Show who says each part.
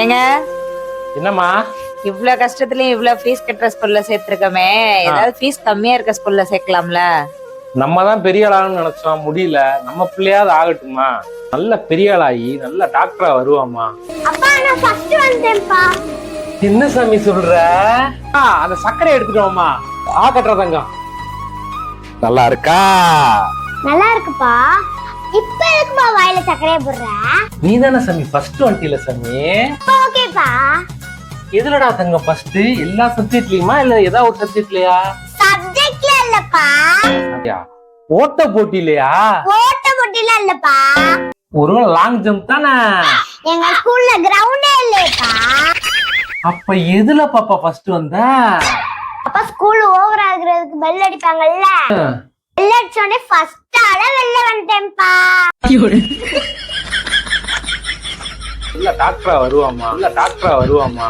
Speaker 1: ஏங்க
Speaker 2: என்னம்மா?
Speaker 1: இவ்ளோ கஷ்டத்துலயும் இவ்ளோ ஃபீஸ் கட்டுற ஸ்கூல்ல சேர்த்திருக்கோமே, ஏதாவது ஃபீஸ் கம்மியா இருக்க ஸ்கூல்ல சேர்க்கலாம்ல?
Speaker 2: நம்ம தான் பெரிய ஆளாகணும்னு நினைச்சோம், முடியல. நம்ம பிள்ளையாவது ஆகட்டுமா? நல்ல பெரிய ஆளாகி நல்ல டாக்டரா வருவாமா.
Speaker 3: அப்பா நான் ஃபர்ஸ்ட் வந்தேன்ப்பா.
Speaker 2: என்ன சாமி சொல்ற? அந்த சர்க்கரை எடுத்துட்டோமா. கட்டுற தங்கம் நல்லா இருக்கா?
Speaker 3: நல்லா இருக்குப்பா. இப்ப எதுக்குப்பா வாயில சக்கரையை போடுற?
Speaker 2: நீ தானே சாமி ஃபர்ஸ்ட் வந்துட்டீல சாமி.
Speaker 3: ஓகேப்பா.
Speaker 2: எதுலடா தங்கம் ஃபர்ஸ்ட்? எல்லா சப்ஜெக்ட்லயுமா இல்ல ஏதாவது ஒரு சப்ஜெக்ட்லயா?
Speaker 3: சப்ஜெக்ட்ல இல்லப்பா.
Speaker 2: ஓட்ட போட்டிலையா?
Speaker 3: ஓட்ட போட்டில இல்லப்பா.
Speaker 2: ஒரு லாங் ஜம்ப் தானே?
Speaker 3: எங்க ஸ்கூல்ல கிரவுண்டே இல்லையப்பா.
Speaker 2: அப்ப எதுல பாப்பா ஃபர்ஸ்ட் வந்த?
Speaker 3: அப்ப ஸ்கூல் ஓவர் ஆகுறதுக்கு பெல் அடிப்பாங்கல்ல, பெல் அடிச்சோடனே ஃபர்ஸ்ட் ஆள வெளில வந்துட்டேன்ப்பா.
Speaker 2: இல்ல டாக்டரா வருவாமா.